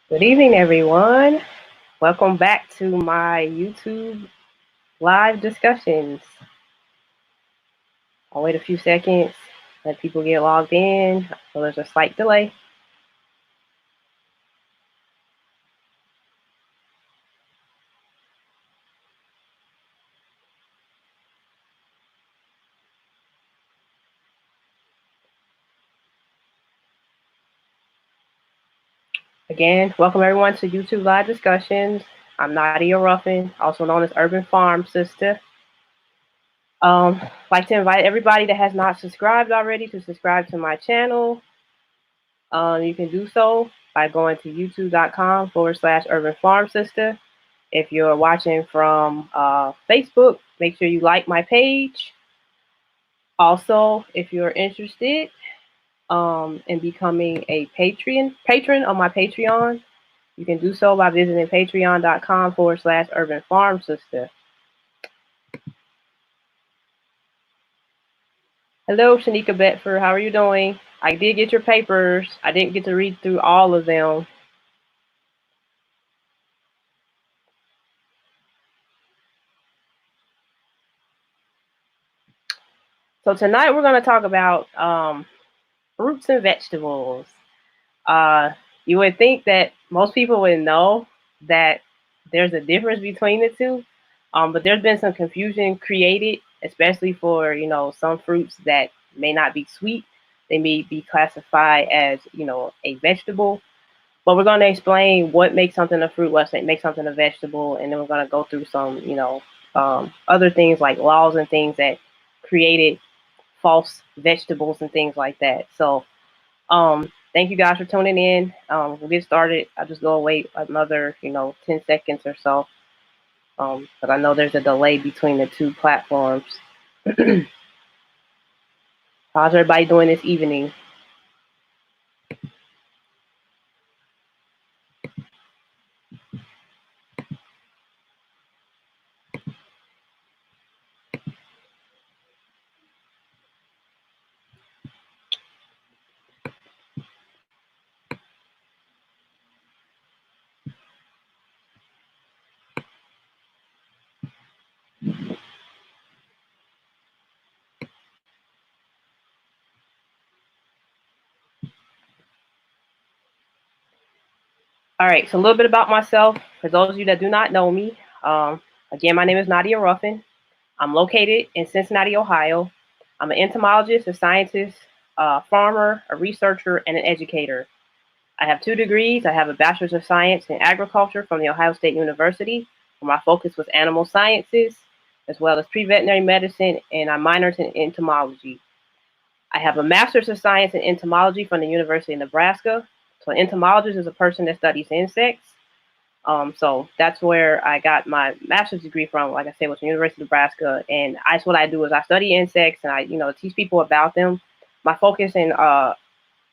Good evening, everyone. Welcome back to my YouTube live discussions. I'll wait a few seconds, let people get logged in. So there's a slight delay. Again, welcome everyone to YouTube live discussions. I'm Nadia Ruffin, also known as Urban Farm Sister. Like to invite everybody that has not subscribed already to subscribe to my channel. You can do so by going to youtube.com/Urban Farm Sister. If you're watching from Facebook, make sure you like my page. Also, if you're interested in becoming a patron on my Patreon, you can do so by visiting patreon.com/Urban Farm Sister. Hello, Shanika Betford. How are you doing? I did get your papers. I didn't get to read through all of them. So tonight we're going to talk about fruits and vegetables. Uh, you would think that most people would know that there's a difference between the two, but there's been some confusion created, especially for some fruits that may not be sweet. They may be classified as a vegetable. But we're going to explain what makes something a fruit, what makes something a vegetable, and then we're going to go through some other things like laws and things that created false vegetables and things like that. So thank you guys for tuning in. We'll get started. I'll just go away another 10 seconds or so, but I know there's a delay between the two platforms. How's everybody doing this evening? All right, so a little bit about myself. For those of you that do not know me, again, my name is Nadia Ruffin. I'm located in Cincinnati, Ohio. I'm an entomologist, a scientist, a farmer, a researcher, and an educator. I have 2 degrees. I have a Bachelor's of Science in Agriculture from The Ohio State University, where my focus was animal sciences, as well as pre-veterinary medicine, and I minored in entomology. I have a Master's of Science in Entomology from the University of Nebraska. So an entomologist is a person that studies insects. So that's where I got my master's degree from. Like I said, was the University of Nebraska, and that's what I do is I study insects and I, teach people about them. My focus in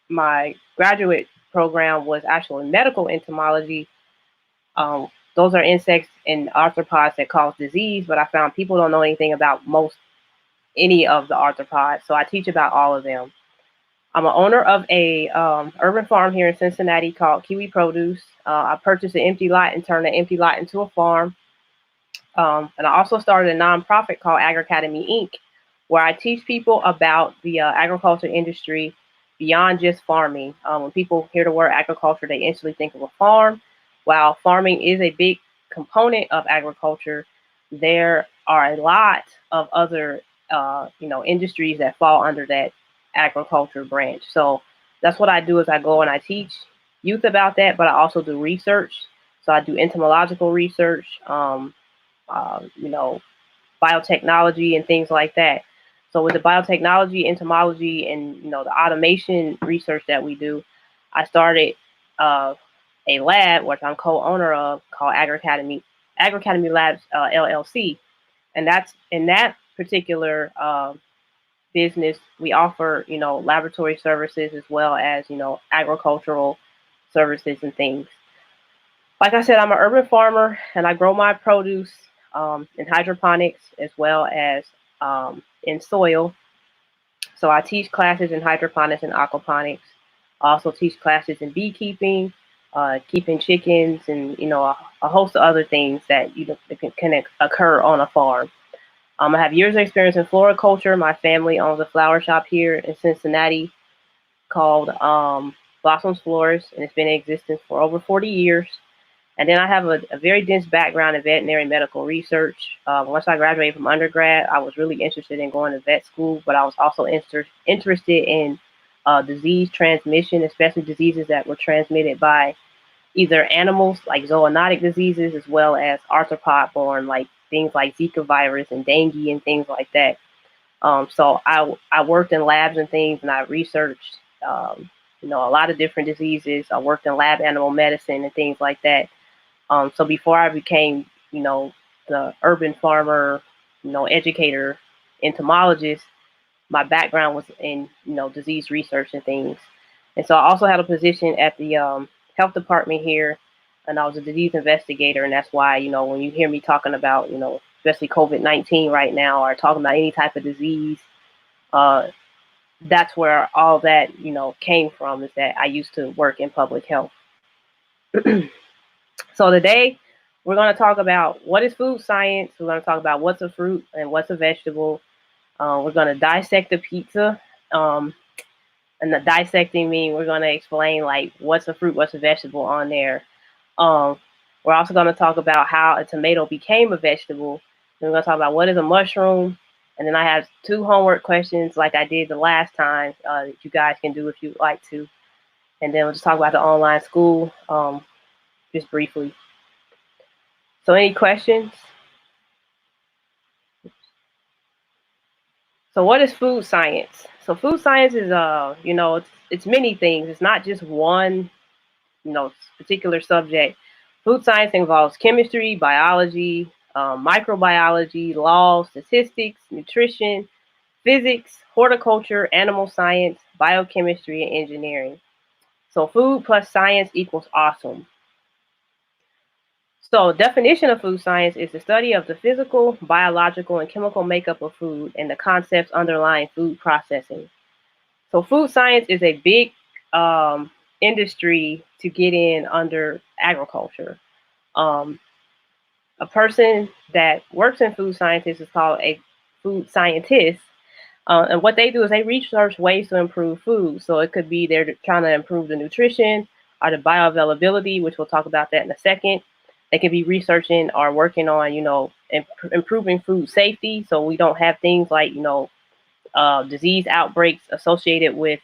my graduate program was actually medical entomology. Those are insects and arthropods that cause disease, but I found people don't know anything about any of the arthropods, so I teach about all of them. I'm an owner of a urban farm here in Cincinnati called Kiwi Produce. I purchased an empty lot and turned an empty lot into a farm. And I also started a nonprofit called AgriCademy Inc., where I teach people about the agriculture industry beyond just farming. When people hear the word agriculture, they instantly think of a farm. While farming is a big component of agriculture, there are a lot of other, industries that fall under that agriculture branch. So that's what I do is I go and I teach youth about that, but I also do research. So I do entomological research, you know, biotechnology and things like that. So with the biotechnology, entomology, and the automation research that we do, I started a lab which I'm co-owner of called AgriCademy Labs LLC, and that's in that particular business we offer laboratory services as well as agricultural services and things. Like I said, I'm an urban farmer and I grow my produce in hydroponics as well as in soil. So I teach classes in hydroponics and aquaponics. I also teach classes in beekeeping, keeping chickens, and a host of other things that that can occur on a farm. I have years of experience in floriculture. My family owns a flower shop here in Cincinnati called Blossoms Florist, and it's been in existence for over 40 years. And then I have a very dense background in veterinary medical research. Once I graduated from undergrad, I was really interested in going to vet school, but I was also interested in disease transmission, especially diseases that were transmitted by either animals, like zoonotic diseases, as well as arthropod-borne, like things like Zika virus and dengue and things like that. So I worked in labs and things, and I researched, a lot of different diseases. I worked in lab animal medicine and things like that. So before I became, the urban farmer, educator, entomologist, my background was in, disease research and things. And so I also had a position at the health department here, and I was a disease investigator. And that's why, when you hear me talking about, especially COVID-19 right now, or talking about any type of disease, uh, that's where all that, came from, is that I used to work in public health. So today we're going to talk about what is food science. We're going to talk about what's a fruit and what's a vegetable. We're going to dissect the pizza. And the dissecting mean we're going to explain like what's a fruit, what's a vegetable on there. Um, we're also going to talk about how a tomato became a vegetable. Then we're going to talk about what is a mushroom. And then I have 2 homework questions like I did the last time that you guys can do if you'd like to. And then we'll just talk about the online school just briefly. So any questions? So what is food science? So food science is it's many things. It's not just one, particular subject. Food science involves chemistry, biology, microbiology, law, statistics, nutrition, physics, horticulture, animal science, biochemistry, and engineering. So food plus science equals awesome. So definition of food science is the study of the physical, biological, and chemical makeup of food and the concepts underlying food processing. So food science is a big industry to get in under agriculture. Um, a person that works in food sciences is called a food scientist. And what they do is they research ways to improve food. So it could be they're trying to improve the nutrition or the bioavailability, which we'll talk about that in a second. They could be researching or working on, improving food safety, so we don't have things like, disease outbreaks associated with,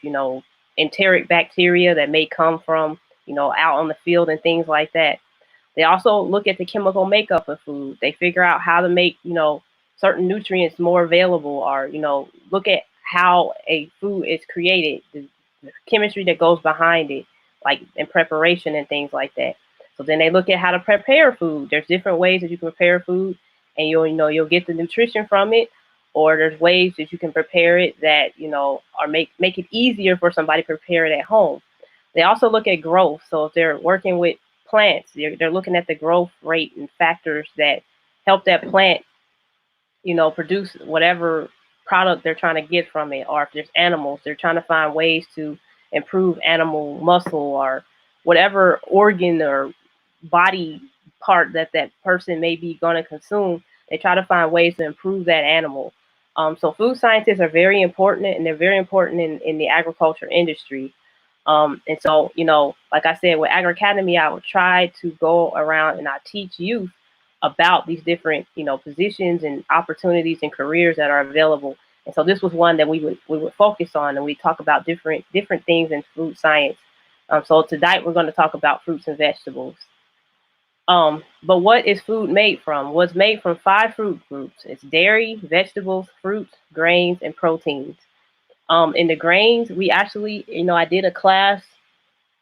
enteric bacteria that may come from, out on the field and things like that. They also look at the chemical makeup of food. They figure out how to make, certain nutrients more available, or, look at how a food is created, the chemistry that goes behind it, like in preparation and things like that. So then they look at how to prepare food. There's different ways that you can prepare food, and you'll get the nutrition from it, or there's ways that you can prepare it that, or make it easier for somebody to prepare it at home. They also look at growth. So if they're working with plants, they're looking at the growth rate and factors that help that plant, produce whatever product they're trying to get from it. Or if there's animals, they're trying to find ways to improve animal muscle or whatever organ or body part that that person may be going to consume. They try to find ways to improve that animal. So food scientists are very important, and they're very important in the agriculture industry. And so, like I said, with Agri Academy, I would try to go around and I teach youth about these different, positions and opportunities and careers that are available. And so this was one that we would focus on, and we talk about different things in food science. So tonight we're going to talk about fruits and vegetables. But what is food made from? Well, it's made from 5 fruit groups. It's dairy, vegetables, fruits, grains, and proteins. In the grains, we actually, I did a class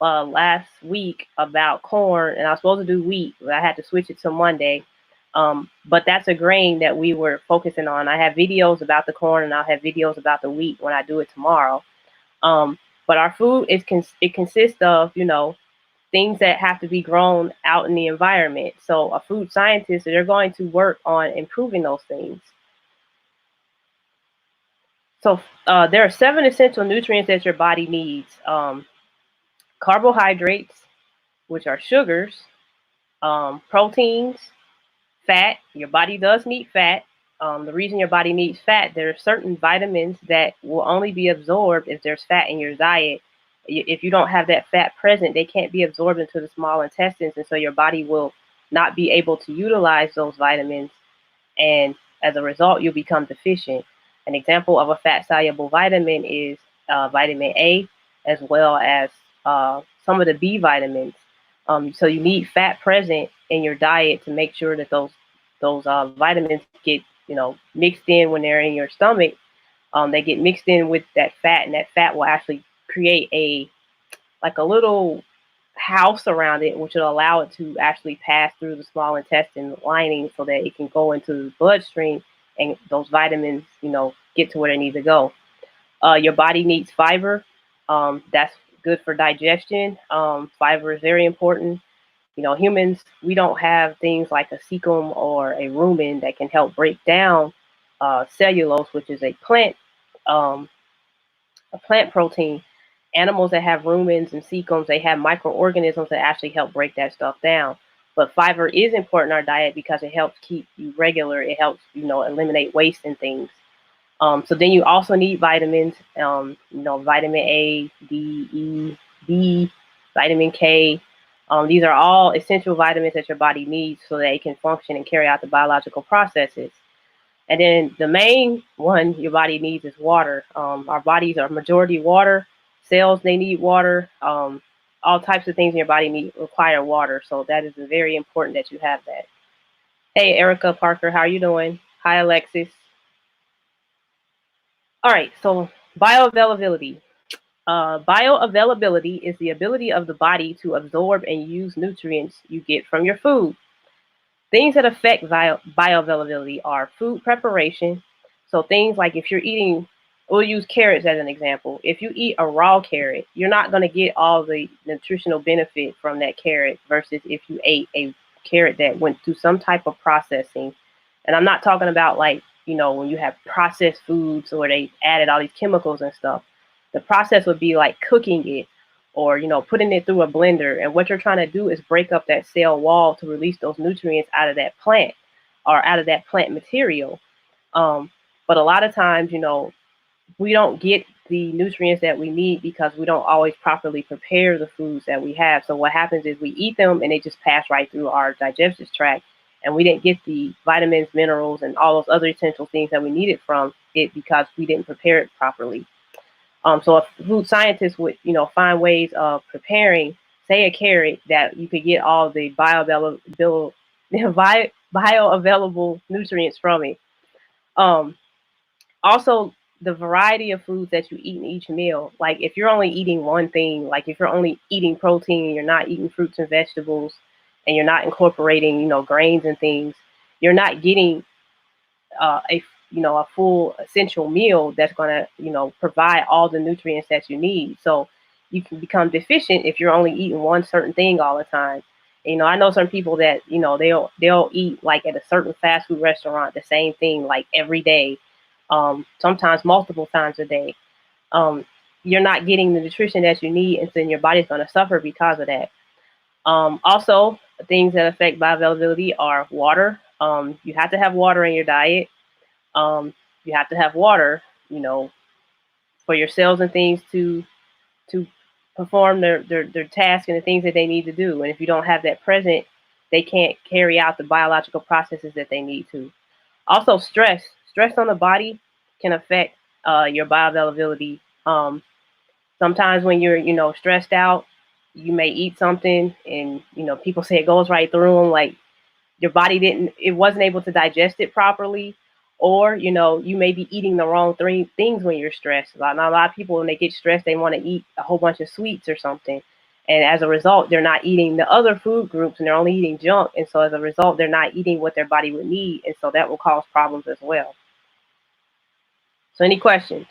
last week about corn, and I was supposed to do wheat, but I had to switch it to Monday. But that's a grain that we were focusing on. I have videos about the corn, and I'll have videos about the wheat when I do it tomorrow. But our food it consists of, things that have to be grown out in the environment. So a food scientist, they're going to work on improving those things. So there are 7 essential nutrients that your body needs. Carbohydrates, which are sugars, proteins, fat. Your body does need fat. The reason your body needs fat, there are certain vitamins that will only be absorbed if there's fat in your diet. If you don't have that fat present, they can't be absorbed into the small intestines, and so your body will not be able to utilize those vitamins, and as a result, you'll become deficient. An example of a fat-soluble vitamin is vitamin A, as well as some of the B vitamins. So you need fat present in your diet to make sure that those vitamins get mixed in when they're in your stomach. They get mixed in with that fat, and that fat will actually create a little house around it, which will allow it to actually pass through the small intestine lining so that it can go into the bloodstream and those vitamins, get to where they need to go. Your body needs fiber. That's good for digestion. Fiber is very important. Humans, we don't have things like a cecum or a rumen that can help break down cellulose, which is um, a plant protein. Animals that have rumens and cecums, they have microorganisms that actually help break that stuff down. But fiber is important in our diet because it helps keep you regular. It helps, eliminate waste and things. So then you also need vitamins, vitamin A, D, E, B, vitamin K. These are all essential vitamins that your body needs so that it can function and carry out the biological processes. And then the main one your body needs is water. Our bodies are majority water. Cells, they need water. All types of things in your body require water. So that is very important that you have that. Hey, Erica Parker, how are you doing? Hi, Alexis. All right, so bioavailability. Bioavailability is the ability of the body to absorb and use nutrients you get from your food. Things that affect bioavailability are food preparation. So things like if you're eating, we'll use carrots as an example. If you eat a raw carrot, you're not going to get all the nutritional benefit from that carrot versus if you ate a carrot that went through some type of processing. And I'm not talking about like, when you have processed foods or they added all these chemicals and stuff. The process would be like cooking it or putting it through a blender, and what you're trying to do is break up that cell wall to release those nutrients out of that plant or out of that plant material. But a lot of times we don't get the nutrients that we need because we don't always properly prepare the foods that we have. So what happens is we eat them and they just pass right through our digestive tract, and we didn't get the vitamins, minerals, and all those other essential things that we needed from it because we didn't prepare it properly. So a food scientist would, find ways of preparing, say, a carrot that you could get all the bioavailable nutrients from it. Um, Also, the variety of foods that you eat in each meal. Like if you're only eating one thing, like if you're only eating protein and you're not eating fruits and vegetables, and you're not incorporating, grains and things, you're not getting a full essential meal that's going to provide all the nutrients that you need. So you can become deficient if you're only eating one certain thing all the time. I know some people that they'll eat like at a certain fast food restaurant the same thing like every day, sometimes multiple times a day. You're not getting the nutrition that you need, and then your body's going to suffer because of that. Also, things that affect bioavailability are water. You have to have water in your diet. You have to have water, for your cells and things to perform their task and the things that they need to do. And if you don't have that present, they can't carry out the biological processes that they need to. Also, stress on the body can affect your bioavailability. Sometimes when you're stressed out, you may eat something and people say it goes right through them, like your body it wasn't able to digest it properly, or you may be eating the wrong things when you're stressed. A lot of people, when they get stressed, they want to eat a whole bunch of sweets or something, and as a result they're not eating the other food groups and they're only eating junk, and so as a result they're not eating what their body would need, and so that will cause problems as well. So any questions?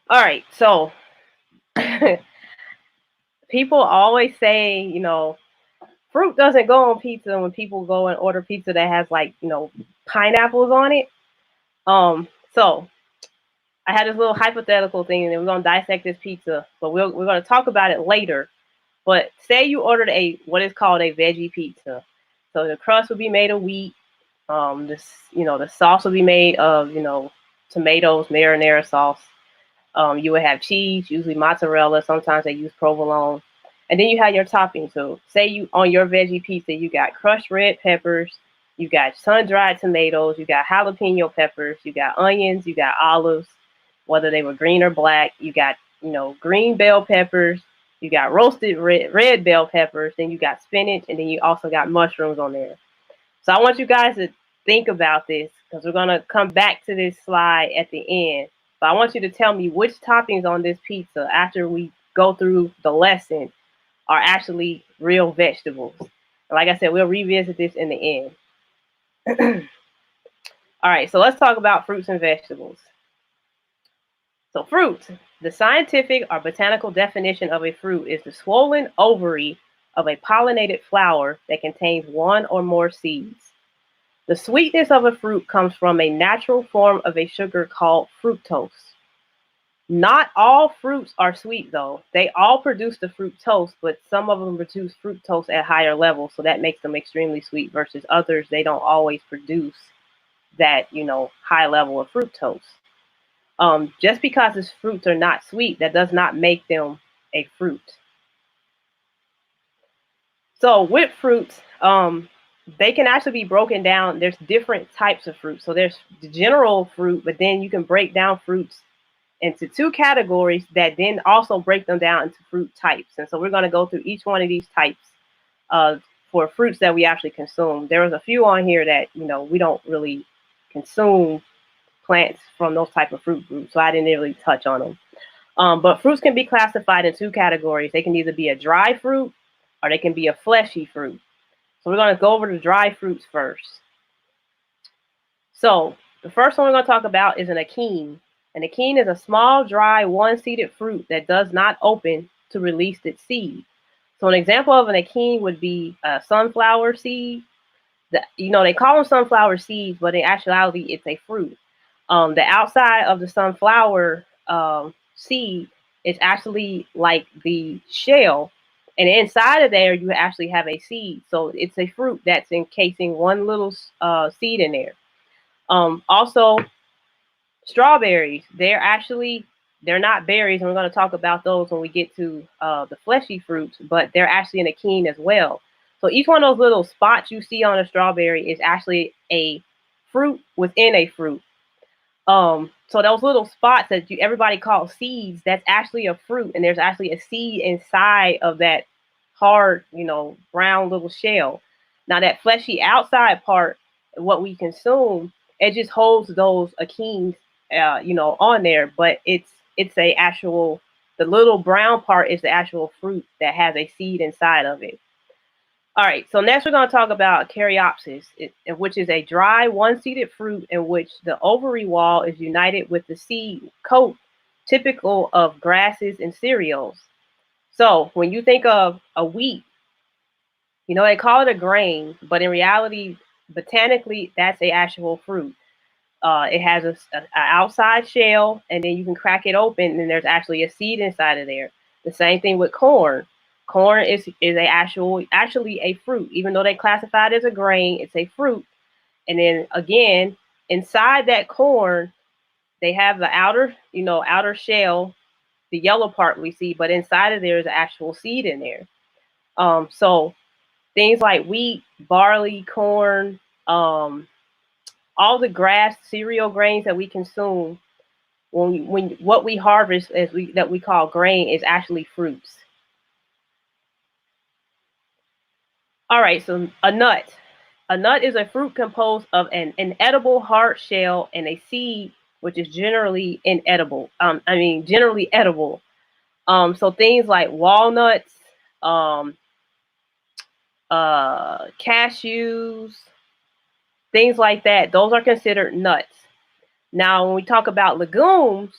All right, so people always say fruit doesn't go on pizza when people go and order pizza that has like pineapples on it. So I had this little hypothetical thing, and we're gonna dissect this pizza, but we're gonna talk about it later. But say you ordered a what is called a veggie pizza. So the crust would be made of wheat. This the sauce would be made of tomatoes, marinara sauce. You would have cheese, usually mozzarella. Sometimes they use provolone, and then you have your toppings. So say you on your veggie pizza, you got crushed red peppers, you got sun-dried tomatoes, you got jalapeno peppers, you got onions, you got olives, whether they were green or black. You got green bell peppers. You got roasted red bell peppers. Then you got spinach, and then you also got mushrooms on there. So I want you guys to think about this because we're gonna come back to this slide at the end. But I want you to tell me which toppings on this pizza after we go through the lesson are actually real vegetables. And like I said, we'll revisit this in the end. All right, so let's talk about fruits and vegetables. So fruits, the scientific or botanical definition of a fruit is the swollen ovary of a pollinated flower that contains one or more seeds. The sweetness of a fruit comes from a natural form of a sugar called fructose. Not all fruits are sweet though. They all produce the fructose, but some of them produce fructose at higher levels, so that makes them extremely sweet versus others they don't always produce that, high level of fructose. Just because these fruits are not sweet, that does not make them a fruit. So with fruits, they can actually be broken down. There's different types of fruit. So there's the general fruit, but then you can break down fruits into two categories that then also break them down into fruit types. And so we're going to go through each one of these types for fruits that we actually consume. There was a few on here that, we don't really consume plants from those type of fruit groups, so I didn't really touch on them. But fruits can be classified in two categories. They can either be a dry fruit or they can be a fleshy fruit. So we're going to go over the dry fruits first. So the first one we're going to talk about is an achene. An achene is a small, dry, one-seeded fruit that does not open to release its seed. So an example of an achene would be a sunflower seed. They call them sunflower seeds, but in actuality, it's a fruit. The outside of the sunflower seed is actually like the shell, and inside of there you actually have a seed. So it's a fruit that's encasing one little seed in there. Also, strawberries, they're not berries, and we're going to talk about those when we get to the fleshy fruits, but they're actually an achene as well. So each one of those little spots you see on a strawberry is actually a fruit within a fruit. So those little spots that everybody calls seeds, that's actually a fruit, and there's actually a seed inside of that hard, brown little shell. Now that fleshy outside part, what we consume, it just holds those achenes, on there, but it's the little brown part is the actual fruit that has a seed inside of it. All right, so next we're going to talk about caryopsis, which is a dry, one-seeded fruit in which the ovary wall is united with the seed coat, typical of grasses and cereals. So when you think of a wheat, they call it a grain, but in reality, botanically, that's an actual fruit. It has an outside shell, and then you can crack it open, and there's actually a seed inside of there. The same thing with corn. Corn is actually a fruit. Even though they classify it as a grain, it's a fruit. And then again, inside that corn, they have the outer shell, the yellow part we see, but inside of there is an actual seed in there. So things like wheat, barley, corn, all the grass, cereal grains that we consume, when what we harvest that we call grain is actually fruits. All right, so a nut. A nut is a fruit composed of an inedible hard shell and a seed, which is generally inedible. Generally edible. So things like walnuts, cashews, things like that, those are considered nuts. Now, when we talk about legumes,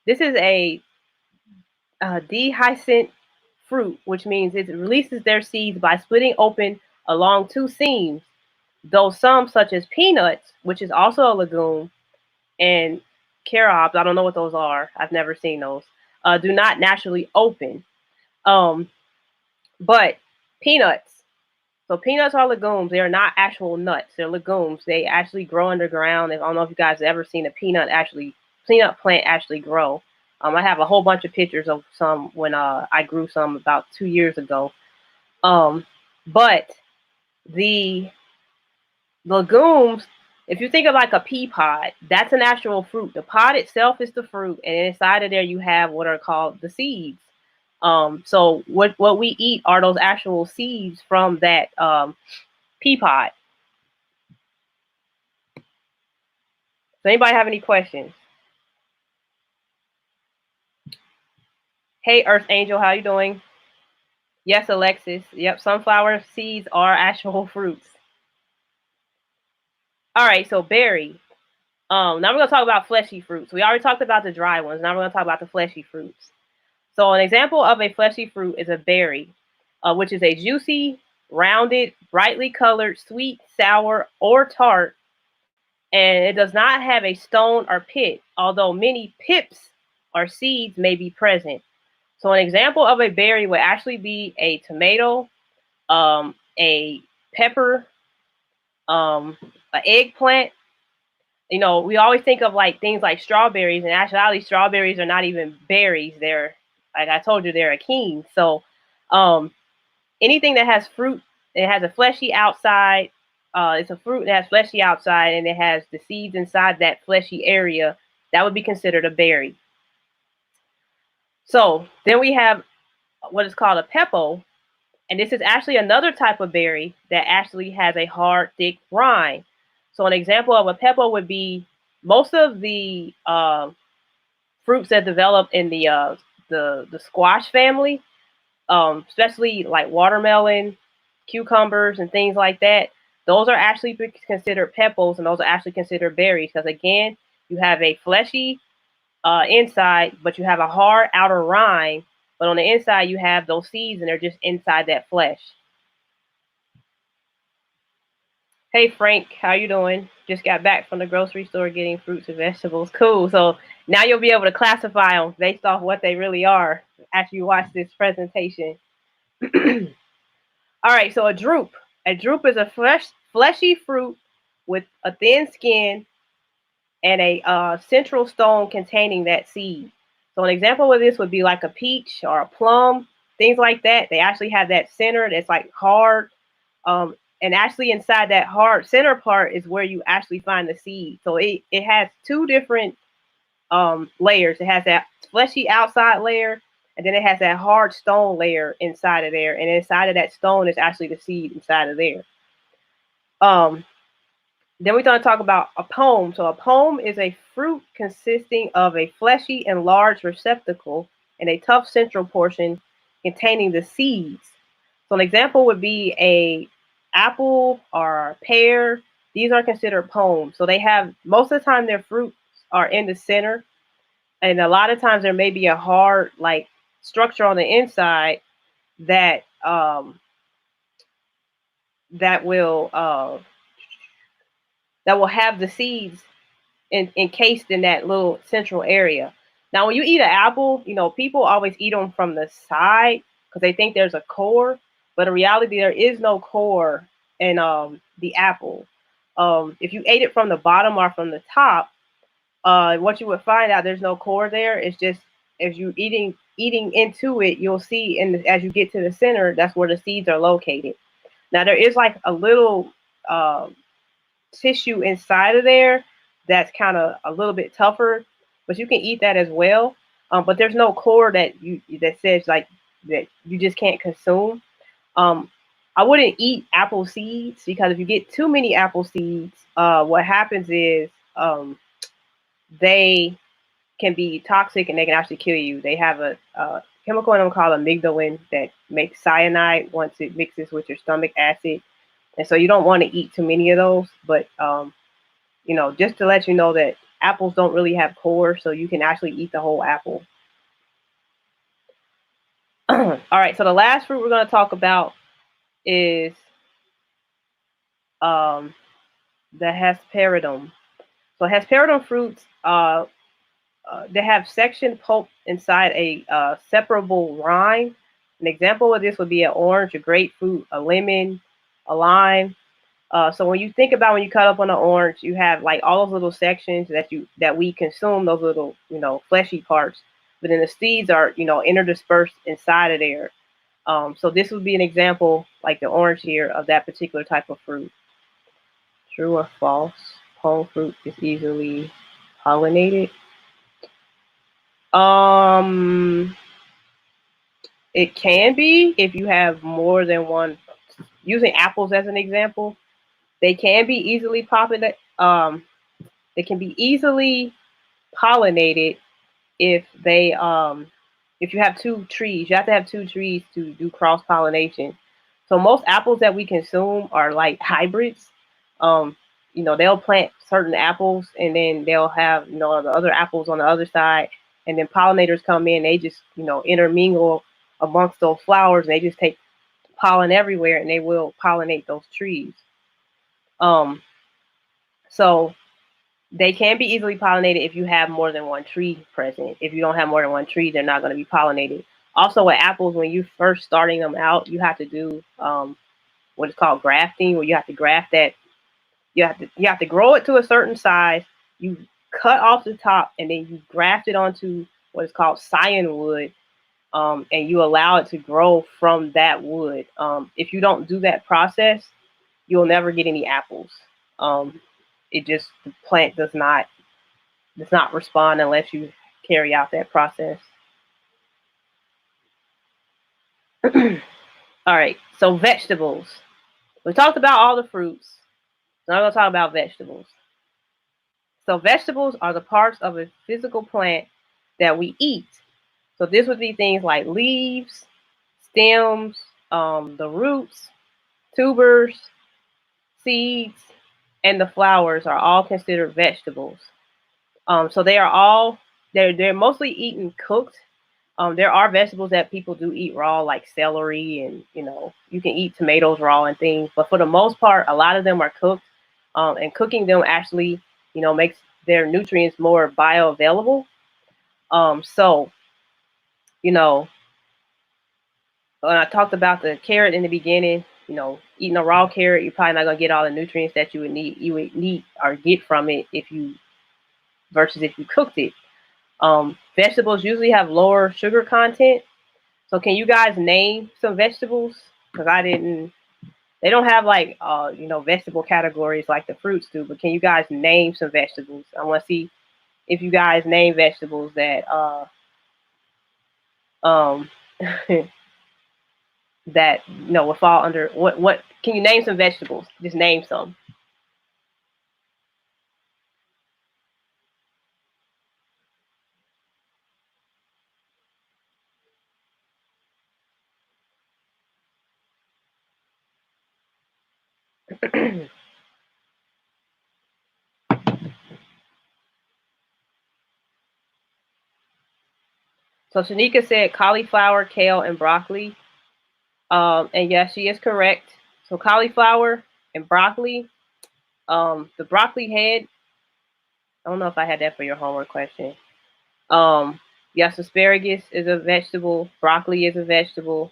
this is a dehiscent fruit, which means it releases their seeds by splitting open along two seams, though some, such as peanuts, which is also a legume, and carobs, I don't know what those are. I've never seen those. Do not naturally open. Um, but peanuts. So peanuts are legumes. They are not actual nuts. They're legumes. They actually grow underground. I don't know if you guys have ever seen a peanut plant actually grow. I have a whole bunch of pictures of some when I grew some about 2 years ago. But the legumes, if you think of like a pea pod, that's an actual fruit. The pod itself is the fruit, and inside of there you have what are called the seeds. So what we eat are those actual seeds from that pea pod. Does anybody have any questions? Hey, Earth Angel, how you doing? Yes, Alexis. Yep, sunflower seeds are actual fruits. All right, so berry. Now we're gonna talk about fleshy fruits. We already talked about the dry ones. Now we're gonna talk about the fleshy fruits. So an example of a fleshy fruit is a berry, which is a juicy, rounded, brightly colored, sweet, sour, or tart, and it does not have a stone or pit, although many pips or seeds may be present. So an example of a berry would actually be a tomato, a pepper, an eggplant. You know, we always think of like things like strawberries, and actually strawberries are not even berries. They're, like I told you, they're achenes. So anything that has fruit, it has a fleshy outside. It's a fruit that has fleshy outside, and it has the seeds inside that fleshy area. That would be considered a berry. So then we have what is called a pepo, and this is actually another type of berry that actually has a hard, thick rind. So an example of a pepo would be most of the fruits that develop in the squash family, especially like watermelon, cucumbers, and things like that. Those are actually considered pepos, and those are actually considered berries because again, you have a fleshy inside, but you have a hard outer rind. But on the inside, you have those seeds, and they're just inside that flesh. Hey Frank, how you doing? Just got back from the grocery store getting fruits and vegetables. Cool. So now you'll be able to classify them based off what they really are after you watch this presentation. All right, so a drupe. A drupe is a fleshy fruit with a thin skin and a central stone containing that seed. So an example of this would be like a peach or a plum, things like that. They actually have that center that's like hard. And actually inside that hard center part is where you actually find the seed. So it has two different layers. It has that fleshy outside layer, and then it has that hard stone layer inside of there. And inside of that stone is actually the seed inside of there. Then we're going to talk about a pome. So a pome is a fruit consisting of a fleshy and large receptacle and a tough central portion containing the seeds. So an example would be a apple or a pear. These are considered pomes. So they have, most of the time their fruits are in the center, and a lot of times there may be a hard like structure on the inside that that will have the seeds encased in that little central area. Now, when you eat an apple, you know, people always eat them from the side because they think there's a core, but in reality, there is no core in the apple. If you ate it from the bottom or from the top, what you would find out there's no core there. It's just as you eating into it, you'll see, and as you get to the center, that's where the seeds are located. Now, there is like a little tissue inside of there that's kind of a little bit tougher, but you can eat that as well. But there's no core that says like that you just can't consume. Um, I wouldn't eat apple seeds because if you get too many apple seeds, what happens is they can be toxic and they can actually kill you. They have a chemical in them called amygdalin that makes cyanide once it mixes with your stomach acid, and so you don't want to eat too many of those. But you know, just to let you know that apples don't really have cores, so you can actually eat the whole apple. All right, so the last fruit we're going to talk about is the hesperidum. So hesperidum fruits they have sectioned pulp inside a separable rind. An example of this would be an orange, a grapefruit, a lemon, a lime. So when you think about when you cut up on an orange, you have like all those little sections that we consume, those little fleshy parts. But then the seeds are interdispersed inside of there. So this would be an example, like the orange here, of that particular type of fruit. True or false? Pole fruit is easily pollinated. It can be if you have more than one. Using apples as an example, they can be easily pollinated. They can be easily pollinated if they if you have two trees. You have to have two trees to do cross pollination. So most apples that we consume are like hybrids. Um, they'll plant certain apples and then they'll have the other apples on the other side, and then pollinators come in. They just intermingle amongst those flowers, and they just take pollen everywhere, and they will pollinate those trees. Um, so they can be easily pollinated if you have more than one tree present. If you don't have more than one tree, they're not going to be pollinated. Also, with apples, when you first starting them out, you have to do what is called grafting, where you have to graft that. You have to grow it to a certain size. You cut off the top, and then you graft it onto what is called scion wood, and you allow it to grow from that wood. If you don't do that process, you'll never get any apples. The plant does not respond unless you carry out that process. All right, so vegetables. We talked about all the fruits. Now I'm going to talk about vegetables. So vegetables are the parts of a physical plant that we eat. So this would be things like leaves, stems, the roots, tubers, seeds, and the flowers are all considered vegetables. So they're mostly eaten cooked. There are vegetables that people do eat raw, like celery, and you can eat tomatoes raw and things. But for the most part, a lot of them are cooked, and cooking them actually makes their nutrients more bioavailable. So when I talked about the carrot in the beginning, eating a raw carrot, you're probably not gonna get all the nutrients that you would need or get from it versus if you cooked it. Vegetables usually have lower sugar content. So can you guys name some vegetables? Because they don't have like vegetable categories like the fruits do. But can you guys name some vegetables? I want to see if you guys name vegetables that um that would fall under what? Can you name some vegetables? Just name some. So Shanika said cauliflower, kale, and broccoli. And yes, she is correct. So cauliflower and broccoli. The broccoli head. I don't know if I had that for your homework question. Yes, asparagus is a vegetable. Broccoli is a vegetable.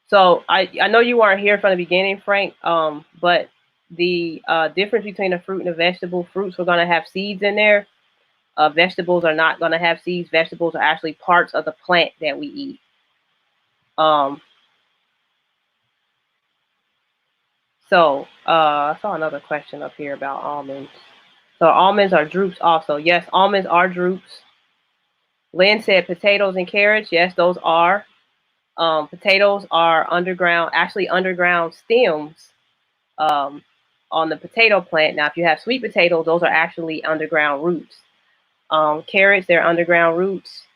So I know you weren't here from the beginning, Frank. But the difference between a fruit and a vegetable: fruits are going to have seeds in there. Vegetables are not going to have seeds. Vegetables are actually parts of the plant that we eat. So I saw another question up here about almonds. So almonds are drupes also. Yes, almonds are drupes. Lynn said potatoes and carrots. Yes, those are. Potatoes are actually underground stems um, on the potato plant. Now, if you have sweet potatoes, those are actually underground roots. Carrots, they're underground roots.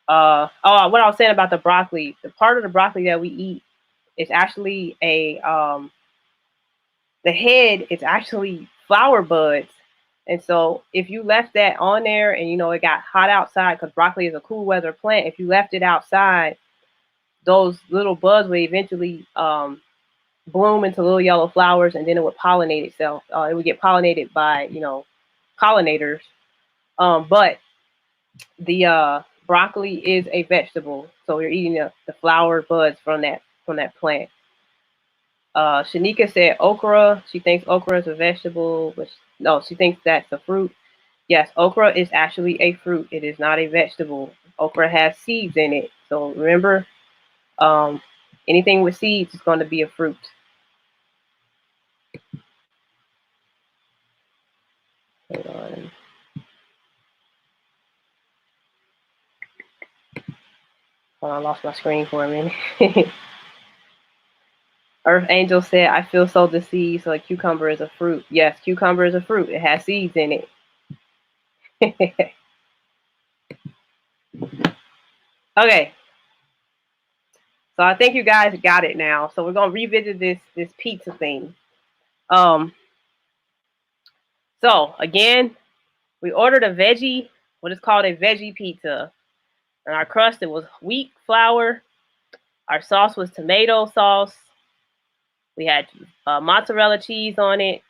What I was saying about the broccoli, the part of the broccoli that we eat is actually the head is actually flower buds. And so if you left that on there and it got hot outside, because broccoli is a cool weather plant, if you left it outside, those little buds would eventually bloom into little yellow flowers, and then it would pollinate itself. It would get pollinated by pollinators. But The broccoli is a vegetable, so you're eating the flower buds from that plant. Shanika said okra. She thinks okra is a vegetable, but no, she thinks that's a fruit. Yes, okra is actually a fruit. It is not a vegetable. Okra has seeds in it. So remember, um, anything with seeds is going to be a fruit. Hold on. Hold on, I lost my screen for a minute. Earth Angel said, I feel so deceived. So a cucumber is a fruit. Yes, cucumber is a fruit. It has seeds in it. Okay. So I think you guys got it now. So we're gonna revisit this pizza thing. Um so again, we ordered a veggie, what is called a veggie pizza. And our crust, it was wheat flour. Our sauce was tomato sauce. We had mozzarella cheese on it.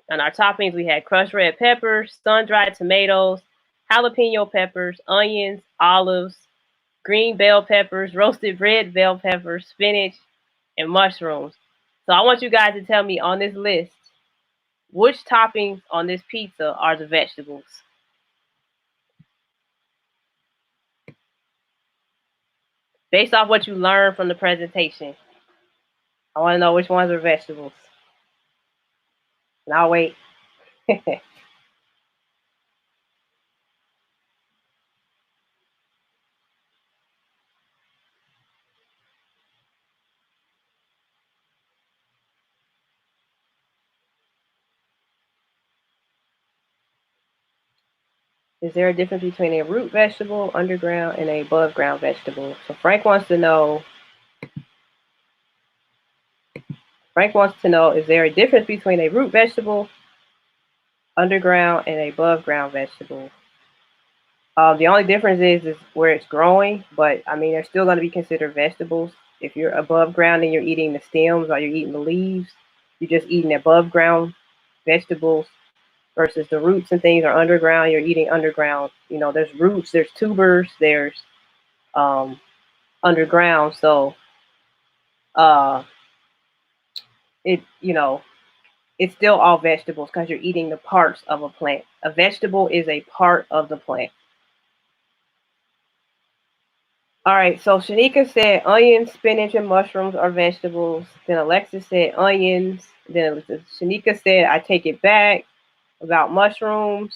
And our toppings, we had crushed red peppers, sun-dried tomatoes, jalapeno peppers, onions, olives, green bell peppers, roasted red bell peppers, spinach, and mushrooms. So I want you guys to tell me on this list, which toppings on this pizza are the vegetables? Based off what you learned from the presentation. I want to know which ones are vegetables. And I'll wait. Is there a difference between a root vegetable, underground, and a above ground vegetable? So Frank wants to know, is there a difference between a root vegetable, underground, and a above ground vegetable? The only difference is where it's growing, but I mean, they're still going to be considered vegetables. If you're above ground and you're eating the stems or you're eating the leaves, you're just eating above ground vegetables versus the roots and things are underground. You're eating underground. You know, there's roots, there's tubers, there's um, underground. So uh, it, you know, it's still all vegetables because you're eating the parts of a plant. A vegetable is a part of the plant. All right, so Shanika said onions, spinach, and mushrooms are vegetables. Then Alexis said onions. Then Shanika said, I take it back about mushrooms.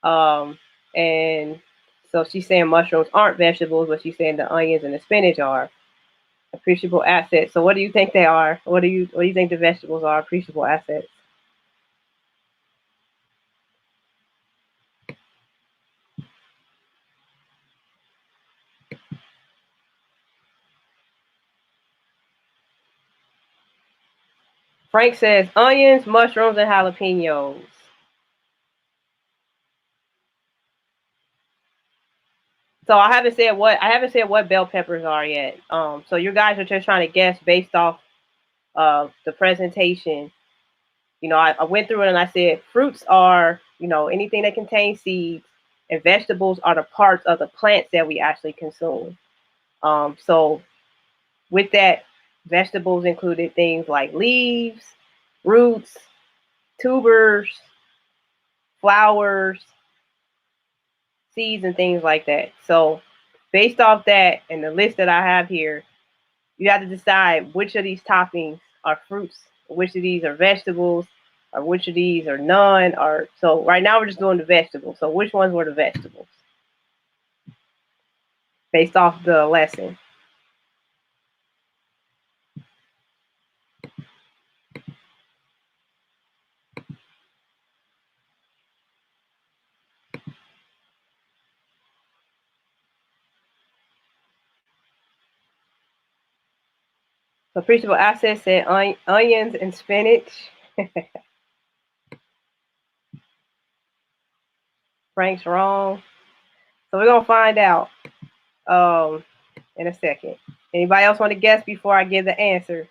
Um, and so she's saying mushrooms aren't vegetables, but she's saying the onions and the spinach are appreciable assets. So what do you think they are? What do you think the vegetables are appreciable assets? Frank says onions, mushrooms, and jalapenos. So I haven't said what bell peppers are yet. So you guys are just trying to guess based off of the presentation. You know, I went through it and I said fruits are, you know, anything that contains seeds, and vegetables are the parts of the plants that we actually consume. So with that, vegetables included things like leaves, roots, tubers, flowers, seeds, and things like that. So based off that and the list that I have here, you have to decide which of these toppings are fruits, which of these are vegetables, or which of these are none. Or so right now we're just doing the vegetables. So which ones were the vegetables based off the lesson? So appreciable assets said onions and spinach. Frank's wrong. So we're gonna find out in a second. Anybody else want to guess before I give the answer?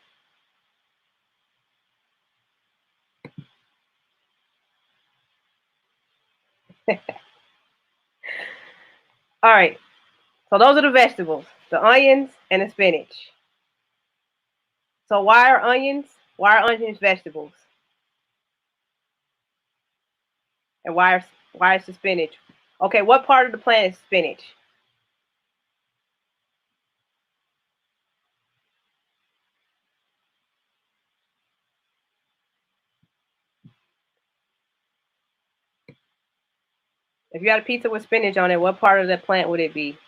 All right. So those are the vegetables, the onions and the spinach. So why are onions? Why are onions vegetables? And why is the spinach? Okay, what part of the plant is spinach? If you had a pizza with spinach on it, what part of the plant would it be?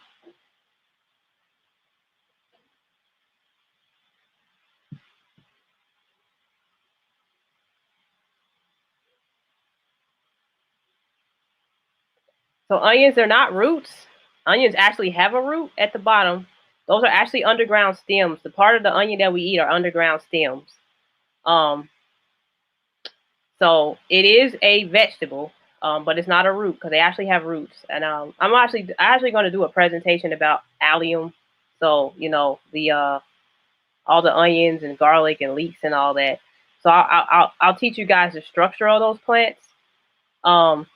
So onions are not roots. Onions actually have a root at the bottom. Those are actually underground stems. The part of the onion that we eat are underground stems. Um, so it is a vegetable, but it's not a root because they actually have roots. And I'm actually going to do a presentation about allium. So the all the onions and garlic and leeks and all that. So I'll teach you guys the structure of those plants. Um,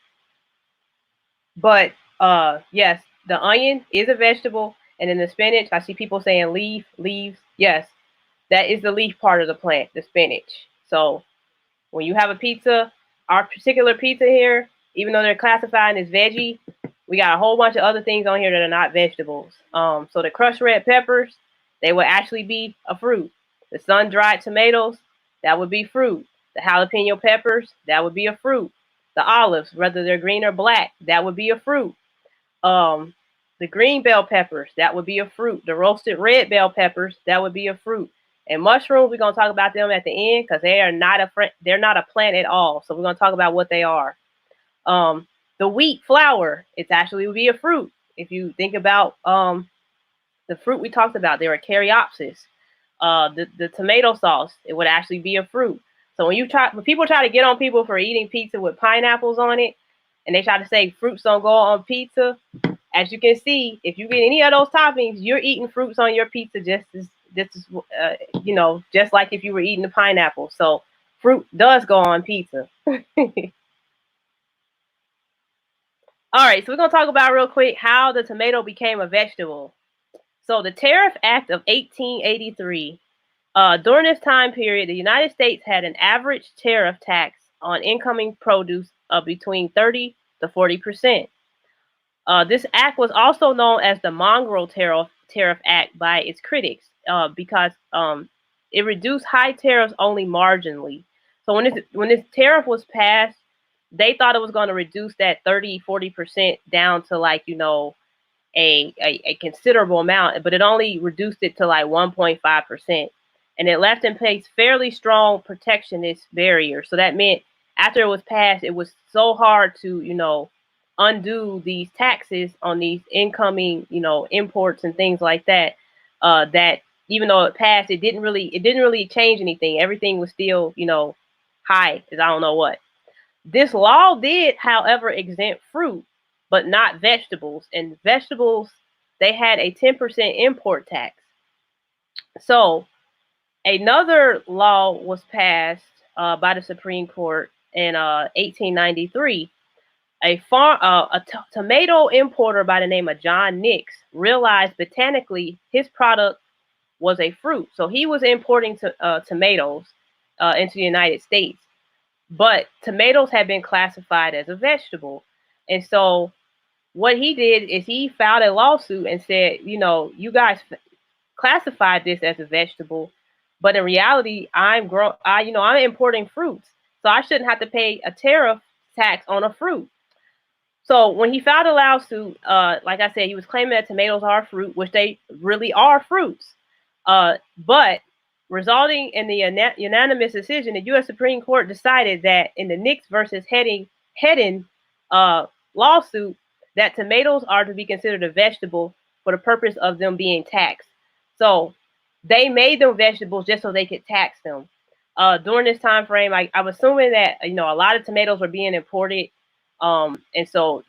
but yes, the onion is a vegetable, and then the spinach. I see people saying leaves. Yes, that is the leaf part of the plant, the spinach. So when you have a pizza, our particular pizza here, even though they're classified as veggie, we got a whole bunch of other things on here that are not vegetables. So the crushed red peppers, they would actually be a fruit. The sun-dried tomatoes, that would be fruit. The jalapeno peppers, that would be a fruit. The olives, whether they're green or black, that would be a fruit. Um, the green bell peppers, that would be a fruit. The roasted red bell peppers, that would be a fruit. And mushrooms, we're gonna talk about them at the end because they're not a plant at all. So we're gonna talk about what they are. The wheat flour, it's actually would be a fruit. If you think about the fruit we talked about, they were caryopsis. The tomato sauce, it would actually be a fruit. So when people try to get on people for eating pizza with pineapples on it, and they try to say fruits don't go on pizza, as you can see, if you get any of those toppings, you're eating fruits on your pizza just like if you were eating the pineapple. So fruit does go on pizza. All right, so we're gonna talk about real quick how the tomato became a vegetable. So the Tariff Act of 1883. During this time period, the United States had an average tariff tax on incoming produce of between 30 to 40%. This act was also known as the Mongrel Tariff Act by its critics because it reduced high tariffs only marginally. So when this tariff was passed, they thought it was going to reduce that 30-40% down to a considerable amount, but it only reduced it to like 1.5%. And it left in place fairly strong protectionist barriers. So that meant after it was passed, it was so hard to, undo these taxes on these incoming, imports and things like that, that even though it passed, it didn't really change anything. Everything was still, high as I don't know what. This law did, however, exempt fruit, but not vegetables. And vegetables, they had a 10% import tax. So another law was passed by the Supreme Court in 1893. A tomato importer by the name of John Nix realized botanically his product was a fruit. So he was importing tomatoes into the United States, but tomatoes had been classified as a vegetable. And so what he did is he filed a lawsuit and said, you guys classified this as a vegetable, but in reality, I'm importing fruits, so I shouldn't have to pay a tariff tax on a fruit. So when he filed a lawsuit, like I said, he was claiming that tomatoes are fruit, which they really are fruits. But resulting in the unanimous decision, the U.S. Supreme Court decided that in the Nix versus Hedden lawsuit, that tomatoes are to be considered a vegetable for the purpose of them being taxed. So they made them vegetables just so they could tax them. During this time frame, I'm assuming that a lot of tomatoes were being imported, and so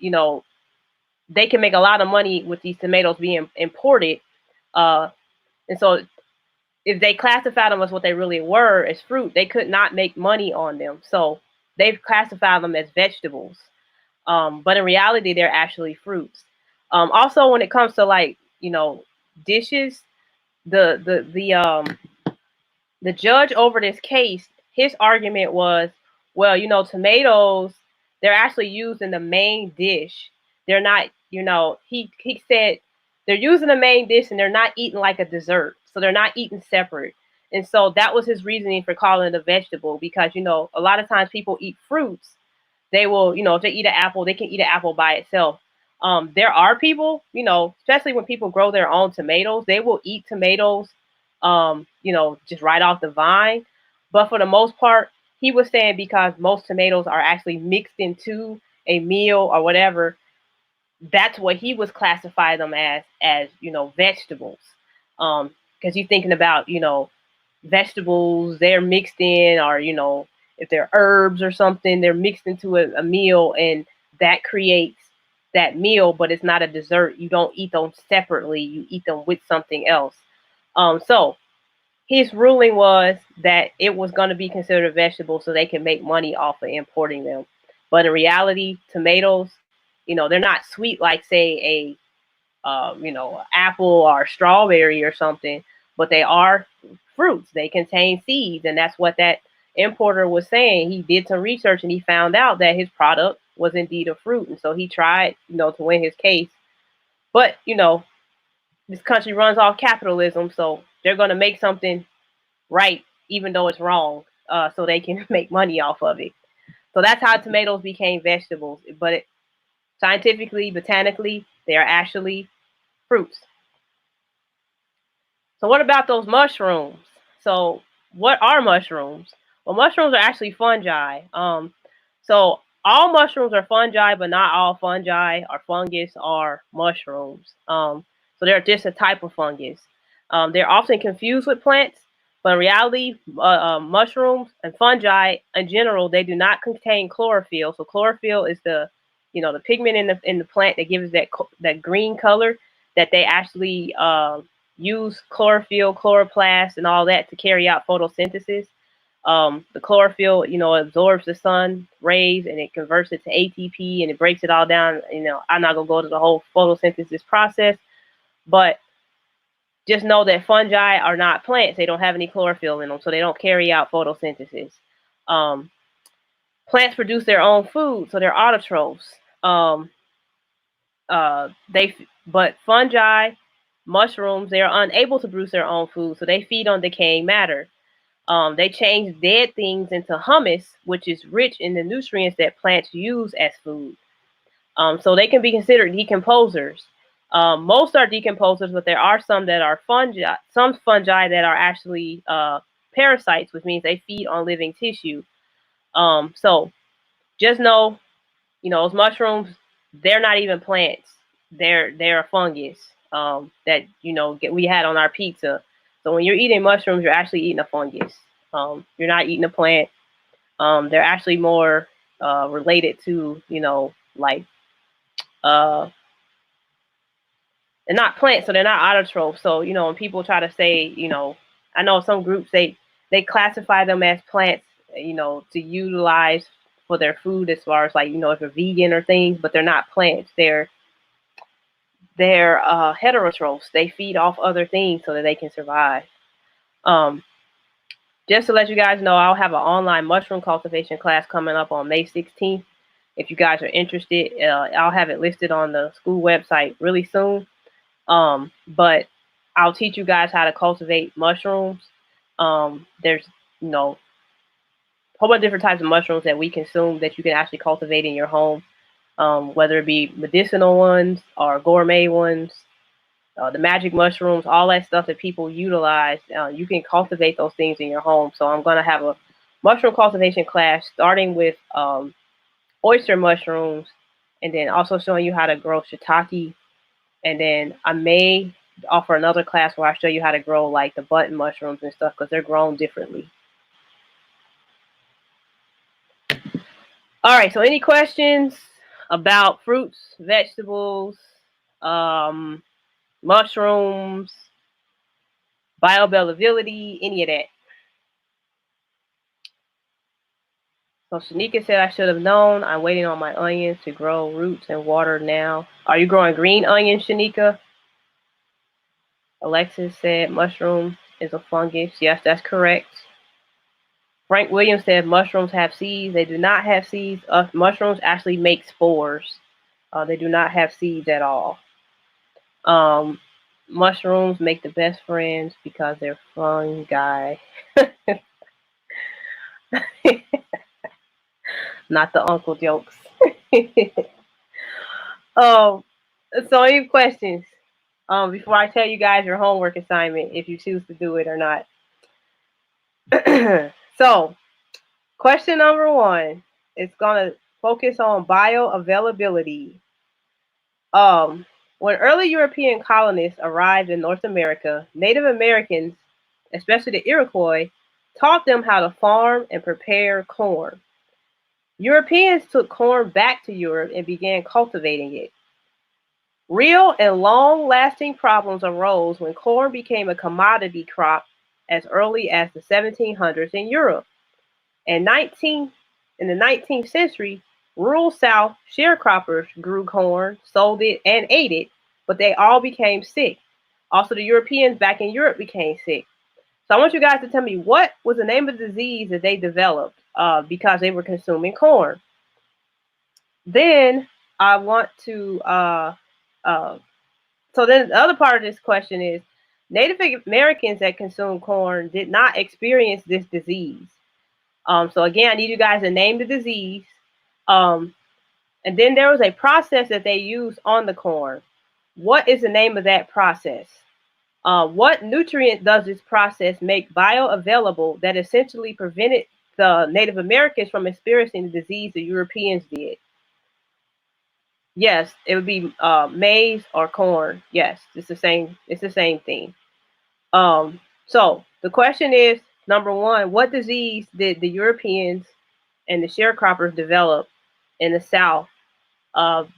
they can make a lot of money with these tomatoes being imported, and so if they classified them as what they really were as fruit, they could not make money on them. So they've classified them as vegetables, but in reality, they're actually fruits. Also, when it comes to like, dishes, the the judge over this case, his argument was, well, tomatoes, they're actually used in the main dish. They're not, he said they're using the main dish and they're not eating like a dessert. So they're not eating separate. And so that was his reasoning for calling it a vegetable, because, a lot of times people eat fruits. They will, if they eat an apple, they can eat an apple by itself. There are people, especially when people grow their own tomatoes, they will eat tomatoes, just right off the vine. But for the most part, he was saying because most tomatoes are actually mixed into a meal or whatever, that's what he was classifying them as vegetables. Because you're thinking about, vegetables, they're mixed in, or, if they're herbs or something, they're mixed into a meal, and that creates that meal, but it's not a dessert. You don't eat them separately, you eat them with something else. So his ruling was that it was going to be considered a vegetable so they can make money off of importing them. But in reality, tomatoes, they're not sweet like, say, apple or strawberry or something, but they are fruits. They contain seeds, and that's what that importer was saying. He did some research and he found out that his product was indeed a fruit, and so he tried, to win his case. But this country runs off capitalism, so they're going to make something right, even though it's wrong, so they can make money off of it. So that's how tomatoes became vegetables. But scientifically, botanically, they are actually fruits. So what about those mushrooms? So what are mushrooms? Well, mushrooms are actually fungi. So all mushrooms are fungi, but not all fungi or fungus are mushrooms. So they're just a type of fungus. They're often confused with plants, but in reality, mushrooms and fungi in general, they do not contain chlorophyll. So chlorophyll is the pigment in the plant that gives that green color that they actually use chlorophyll, chloroplast, and all that to carry out photosynthesis. The chlorophyll, absorbs the sun rays and it converts it to ATP and it breaks it all down. I'm not gonna go to the whole photosynthesis process, but just know that fungi are not plants. They don't have any chlorophyll in them, so they don't carry out photosynthesis. Plants produce their own food, so they're autotrophs. But fungi, mushrooms, they are unable to produce their own food, so they feed on decaying matter. They change dead things into humus, which is rich in the nutrients that plants use as food. So they can be considered decomposers. Most are decomposers, but there are some that are fungi. Some fungi that are actually parasites, which means they feed on living tissue. So just know, those mushrooms, they're not even plants. They're a fungus that we had on our pizza. So when you're eating mushrooms, you're actually eating a fungus. You're not eating a plant. They're actually more related to like they're not plants, so they're not autotrophs. So when people try to say I know some groups they classify them as plants, to utilize for their food, as far as like if they're vegan or things, but they're not plants. They're heterotrophs. They feed off other things so that they can survive. Just to let you guys know, I'll have an online mushroom cultivation class coming up on May 16th. If you guys are interested, I'll have it listed on the school website really soon. But I'll teach you guys how to cultivate mushrooms. There's a whole bunch of different types of mushrooms that we consume that you can actually cultivate in your home, whether it be medicinal ones or gourmet ones. The magic mushrooms, all that stuff that people utilize, you can cultivate those things in your home. So I'm going to have a mushroom cultivation class starting with oyster mushrooms, and then also showing you how to grow shiitake. And then I may offer another class where I show you how to grow like the button mushrooms and stuff, because they're grown differently. All right, so any questions about fruits, vegetables, mushrooms, bioavailability, any of that? So Shanika said I should have known. I'm waiting on my onions to grow roots and water now. Are you growing green onions, Shanika? Alexis said mushroom is a fungus. Yes, that's correct. Frank Williams said mushrooms have seeds. They do not have seeds. Mushrooms actually make spores. They do not have seeds at all. Mushrooms make the best friends because they're fungi. Not the uncle jokes. So any questions? Before I tell you guys your homework assignment, if you choose to do it or not. So, question number 1 is gonna focus on bioavailability. When early European colonists arrived in North America, Native Americans, especially the Iroquois, taught them how to farm and prepare corn. Europeans took corn back to Europe and began cultivating it. Real and long-lasting problems arose when corn became a commodity crop as early as the 1700s in Europe. In the 19th century, rural South sharecroppers grew corn, sold it, and ate it, but they all became sick. Also, the Europeans back in Europe became sick. So I want you guys to tell me what was the name of the disease that they developed because they were consuming corn. Then I want to so then the other part of this question is Native Americans that consume corn did not experience this disease. So again, I need you guys to name the disease. And then there was a process that they used on the corn. What is the name of that process? What nutrient does this process make bioavailable that essentially prevented the Native Americans from experiencing the disease the Europeans did? Yes, it would be maize or corn. Yes, it's the same. It's the same thing. So the question is, number 1, what disease did the Europeans and the sharecroppers develop in the South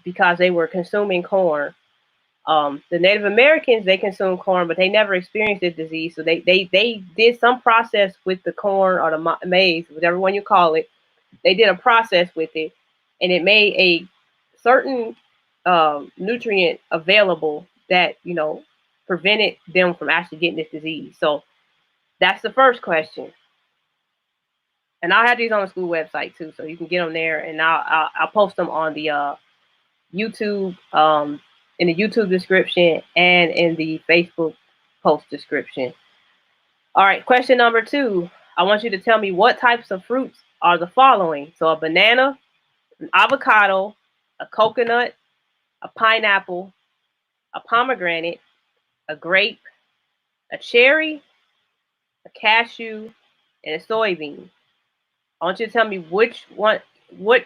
because they were consuming corn? The Native Americans, they consumed corn, but they never experienced this disease. So they did some process with the corn or the maize, whatever one you call it. They did a process with it, and it made a certain nutrient available that, prevented them from actually getting this disease. So that's the first question. And I'll have these on the school website too, so you can get them there, and I'll post them on the YouTube, in the YouTube description and in the Facebook post description. All right, question number 2. I want you to tell me what types of fruits are the following. So a banana, an avocado, a coconut, a pineapple, a pomegranate, a grape, a cherry, a cashew, and a soybean. I want you to tell me what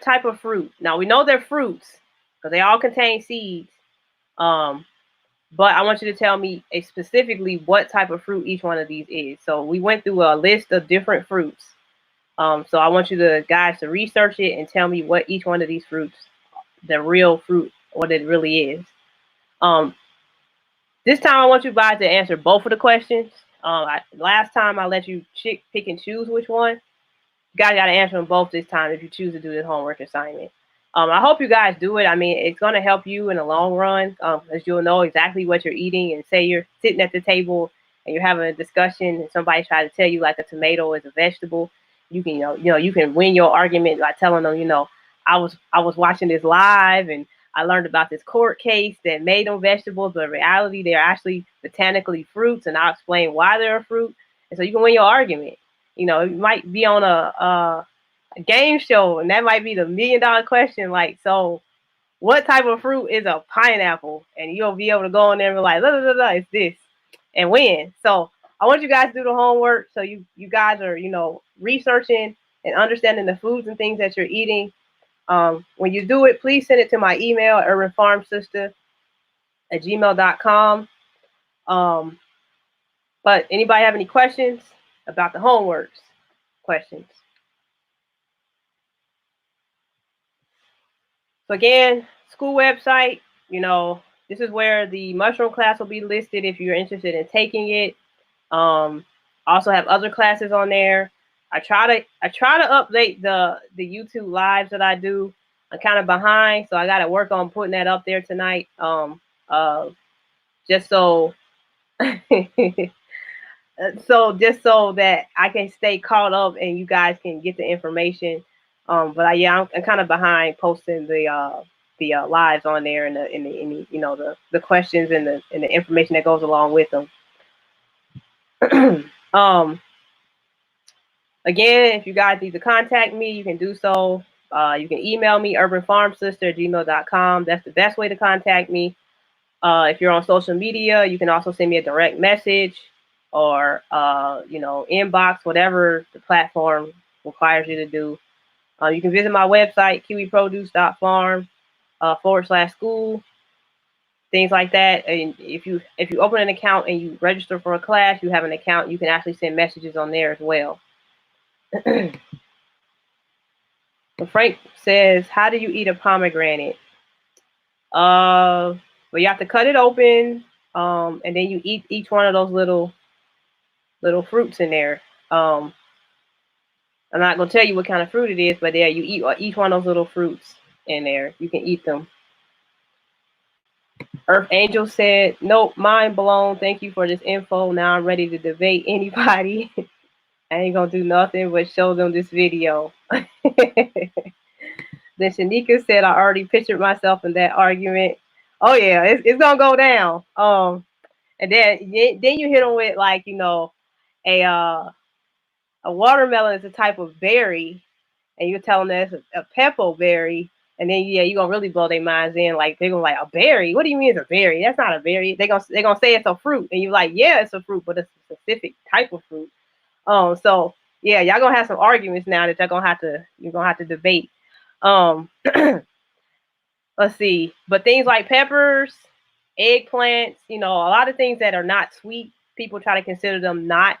type of fruit. Now we know they're fruits because they all contain seeds. But I want you to tell me specifically what type of fruit each one of these is. So we went through a list of different fruits. So I want you guys to research it and tell me what each one of these fruits, the real fruit, what it really is. This time I want you guys to answer both of the questions. Last time I let you pick and choose which one. You guys got to answer them both this time if you choose to do this homework assignment. I hope you guys do it. I mean, it's going to help you in the long run, as you'll know exactly what you're eating. And say you're sitting at the table and you're having a discussion, and somebody tries to tell you like a tomato is a vegetable. You can, you can win your argument by telling them, I was watching this live and I learned about this court case that made them vegetables, but in reality they're actually botanically fruits, and I'll explain why they're a fruit. And so you can win your argument. You might be on a game show, and that might be the $1 million question. Like, so what type of fruit is a pineapple? And you'll be able to go in there and be like, it's this, and win. So I want you guys to do the homework so you guys are, researching and understanding the foods and things that you're eating. When you do it, please send it to my email, urbanfarmsister@gmail.com. But anybody have any questions about the homeworks? Questions? So again, school website, this is where the mushroom class will be listed if you're interested in taking it. Also have other classes on there. I try to update the YouTube lives that I do. I'm kind of behind, so I got to work on putting that up there tonight. Just so just so that I can stay caught up and you guys can get the information. But yeah, I'm kind of behind posting the lives on there and the you know the questions and the information that goes along with them. Again, if you guys need to contact me, you can do so. You can email me urbanfarmsister@gmail.com. That's the best way to contact me. If you're on social media, you can also send me a direct message or you know, inbox, whatever the platform requires you to do. You can visit my website, kiwiproduce.farm /school, things like that. And if you open an account and you register for a class, you have an account, you can actually send messages on there as well. So Frank says, how do you eat a pomegranate? Well, you have to cut it open, and then you eat each one of those little fruits in there. I'm not gonna tell you what kind of fruit it is, but yeah, you eat each one of those little fruits in there. You can eat them. Earth Angel said, nope, mind blown. Thank you for this info. Now I'm ready to debate anybody. I ain't gonna do nothing but show them this video. Then Shanika said, I already pictured myself in that argument. Oh yeah, it's gonna go down. And then you hit them with, like, you know, a watermelon is a type of berry, and you're telling them it's a pepper berry, and then yeah, you're gonna really blow their minds in. Like, they're gonna like, a berry? What do you mean it's a berry? That's not a berry. They're gonna say it's a fruit, and you're like, yeah, it's a fruit, but it's a specific type of fruit. So yeah, y'all gonna have some arguments now that you're gonna have to debate. Let's see, but things like peppers, eggplants, you know, a lot of things that are not sweet, people try to consider them not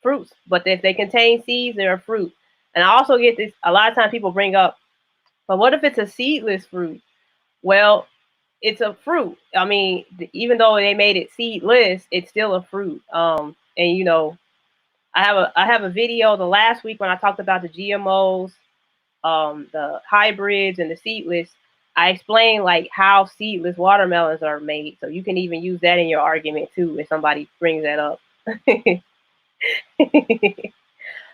fruits, but if they contain seeds, they're a fruit. And I also get this, a lot of times people bring up, but what if it's a seedless fruit? Well, it's a fruit. I mean, even though they made it seedless, it's still a fruit. And you know, I have a video the last week when I talked about the GMOs, the hybrids and the seedless. I explained like how seedless watermelons are made, so you can even use that in your argument too if somebody brings that up.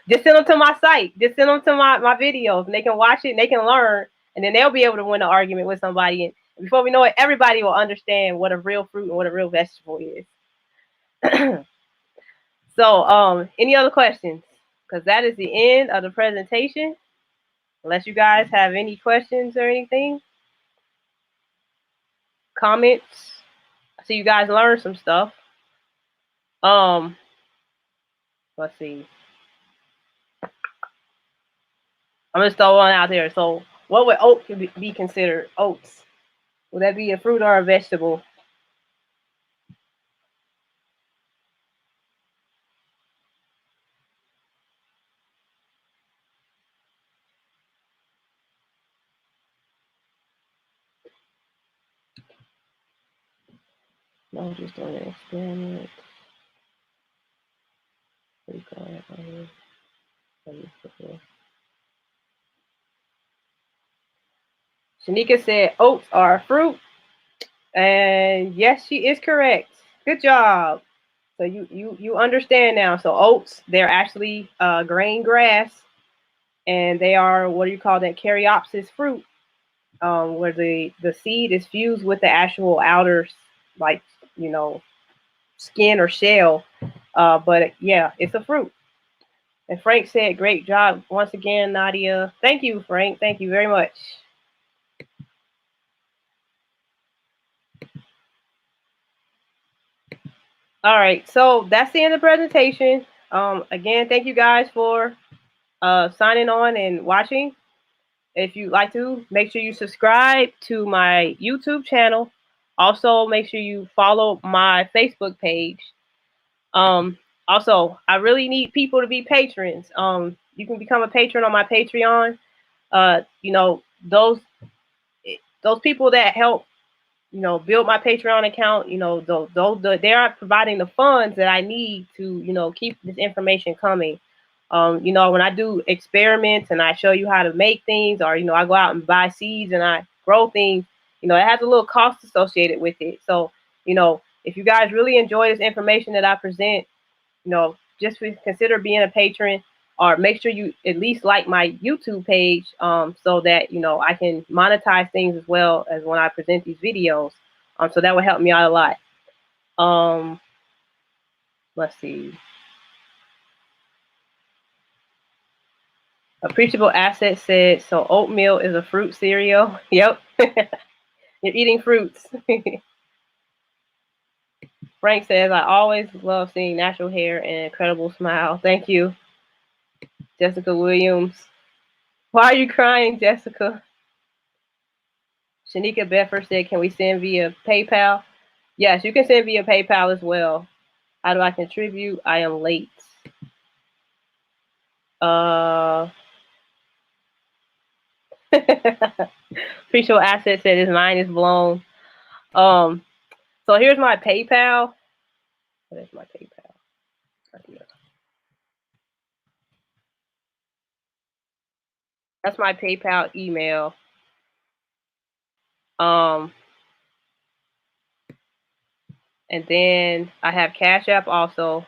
Just send them to my site. Just send them to my videos, and they can watch it and they can learn, and then they'll be able to win an argument with somebody. And before we know it, everybody will understand what a real fruit and what a real vegetable is. So, any other questions? Because that is the end of the presentation. Unless you guys have any questions or anything, comments. I see you guys learned some stuff. Let's see. I'm just throw one out there. So, what would oat be considered? Oats. Would that be a fruit or a vegetable? No, just doing an experiment. Shanika said oats are a fruit. And yes, she is correct. Good job. So you understand now. So oats, they're actually grain grass, and they are, what do you call that, caryopsis fruit, where the seed is fused with the actual outer, like, you know, skin or shell. But yeah, it's a fruit. And Frank said, great job once again, Nadia. Thank you, Frank. Thank you very much. All right, so that's the end of the presentation. Again, thank you guys for signing on and watching. If you'd like to, make sure you subscribe to my YouTube channel. Also, make sure you follow my Facebook page. Also, I really need people to be patrons. You can become a patron on my Patreon. You know, those people that help, you know, build my Patreon account, you know, they are providing the funds that I need to, you know, keep this information coming. You know, when I do experiments and I show you how to make things, or, you know, I go out and buy seeds and I grow things, you know, it has a little cost associated with it. So, you know, if you guys really enjoy this information that I present, you know, just consider being a patron, or make sure you at least like my YouTube page, so that, you know, I can monetize things as well as when I present these videos. So that would help me out a lot. Let's see. Appreciable Asset said, so oatmeal is a fruit cereal. Yep. You're eating fruits. Frank says, I always love seeing natural hair and incredible smile. Thank you. Jessica Williams. Why are you crying, Jessica? Shanika Bedford said, can we send via PayPal? Yes, you can send via PayPal as well. How do I contribute? I am late. Appreciable Asset said his mind is blown. So here's my PayPal. What is my PayPal? Right here. That's my PayPal email. And then I have Cash App also.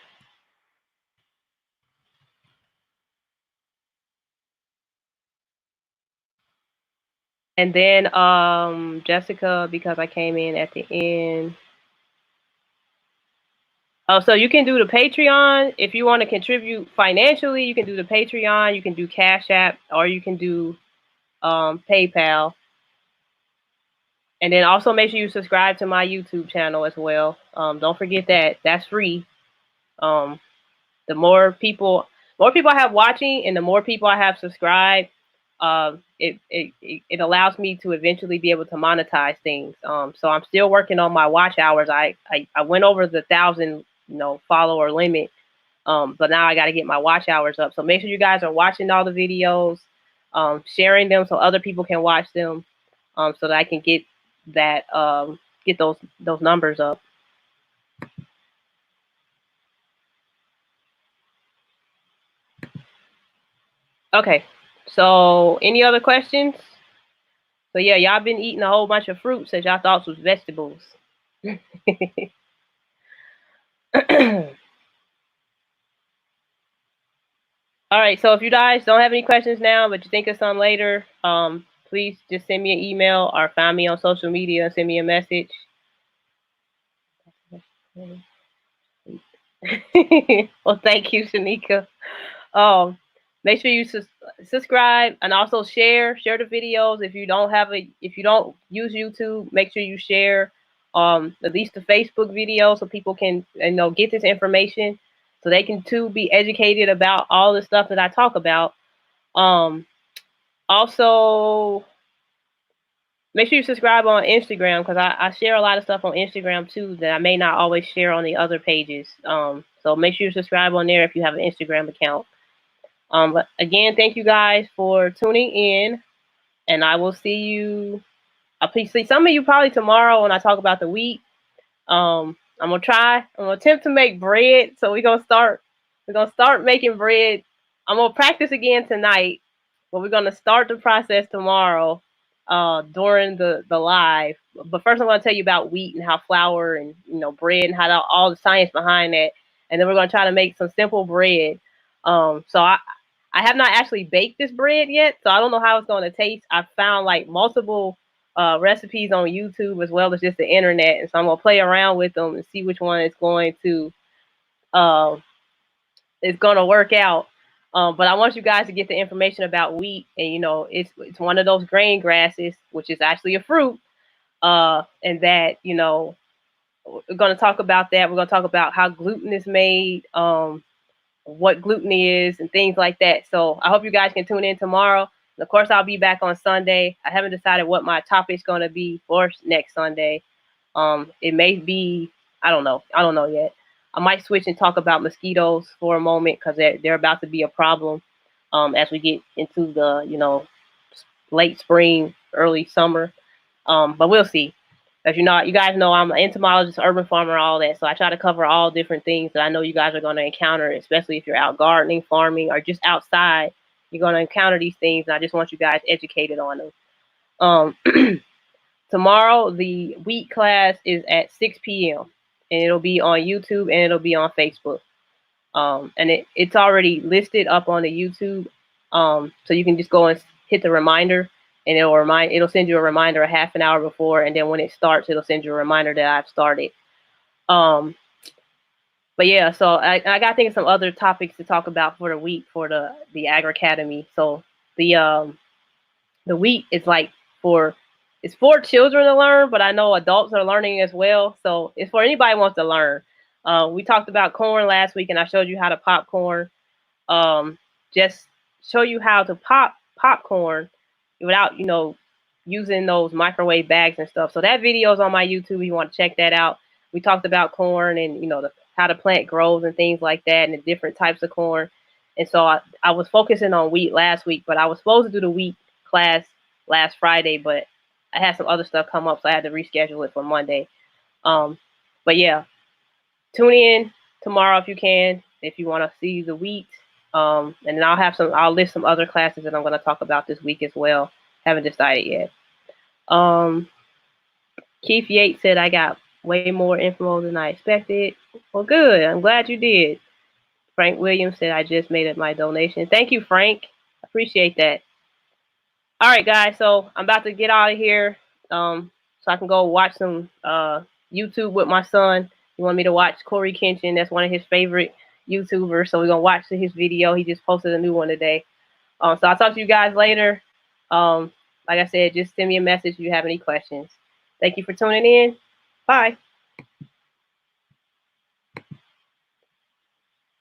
And then Jessica, because I came in at the end. Oh, so you can do the Patreon if you want to contribute financially. You can do the Patreon. You can do Cash App, or you can do PayPal. And then also make sure you subscribe to my YouTube channel as well. Don't forget that that's free. The more people I have watching, and the more people I have subscribed, it allows me to eventually be able to monetize things. So I'm still working on my watch hours. I went over the 1,000 follower limit, but now I got to get my watch hours up. So make sure you guys are watching all the videos, sharing them so other people can watch them, so that I can get that get those numbers up. Okay, so any other questions? So yeah, y'all been eating a whole bunch of fruits that y'all thought was vegetables. All right, so if you guys don't have any questions now, but you think of some later, please just send me an email or find me on social media and send me a message. Well, thank you, Shanika. Make sure you subscribe and also share the videos. If you don't use YouTube, make sure you share at least the Facebook video so people can get this information, so they can too be educated about all the stuff that I talk about. Also, make sure you subscribe on Instagram, because I share a lot of stuff on Instagram too that I may not always share on the other pages. So make sure you subscribe on there if you have an Instagram account. But again, thank you guys for tuning in, and I will see you. I'll see some of you probably tomorrow when I talk about the wheat. I'm gonna attempt to make bread. So we're gonna start making bread. I'm gonna practice again tonight, but we're gonna start the process tomorrow during the live. But first, I'm gonna tell you about wheat and how flour and bread and how all the science behind that, and then we're gonna try to make some simple bread. So I have not actually baked this bread yet, so I don't know how it's going to taste. I found like multiple recipes on YouTube as well as just the internet, and so I'm going to play around with them and see which one is going to work out. But I want you guys to get the information about wheat, and it's one of those grain grasses, which is actually a fruit, and that we're going to talk about that. We're going to talk about how gluten is made, what gluten is, and things like that. So I hope you guys can tune in tomorrow. And of course, I'll be back on Sunday. I haven't decided what my topic's going to be for next Sunday. It may be, I don't know yet. I might switch and talk about mosquitoes for a moment, because they're about to be a problem as we get into the late spring, early summer. But we'll see. As you know, you guys know I'm an entomologist, urban farmer, all that. So I try to cover all different things that I know you guys are going to encounter, especially if you're out gardening, farming, or just outside. You're going to encounter these things, and I just want you guys educated on them. Tomorrow, the wheat class is at 6 p.m. and it'll be on YouTube and it'll be on Facebook. And it's already listed up on the YouTube. So you can just go and hit the reminder, and it'll send you a reminder a half an hour before, and then when it starts, it'll send you a reminder that I've started. But yeah, so I got to think of some other topics to talk about for the week for the Agri Academy. So the wheat is like it's for children to learn, but I know adults are learning as well. So it's for anybody who wants to learn. We talked about corn last week, and I showed you how to pop corn. Just show you how to pop popcorn without, using those microwave bags and stuff. So that video is on my YouTube if you want to check that out. We talked about corn and, how the plant grows and things like that and the different types of corn. And so I was focusing on wheat last week, but I was supposed to do the wheat class last Friday, but I had some other stuff come up, so I had to reschedule it for Monday. But yeah, tune in tomorrow if you can, if you want to see the wheat. And then I'll list some other classes that I'm going to talk about this week as well. Haven't decided yet. Keith Yates said I got way more info than I expected. Well, good. I'm glad you did. Frank Williams said I just made it my donation. Thank you, Frank. Appreciate that. All right, guys. So I'm about to get out of here. So I can go watch some YouTube with my son. He wanted me to watch Corey Kenshin. That's one of his favorite YouTubers. So we're gonna watch his video. He just posted a new one today. So I'll talk to you guys later. Like I said, just send me a message if you have any questions. Thank you for tuning in. Bye.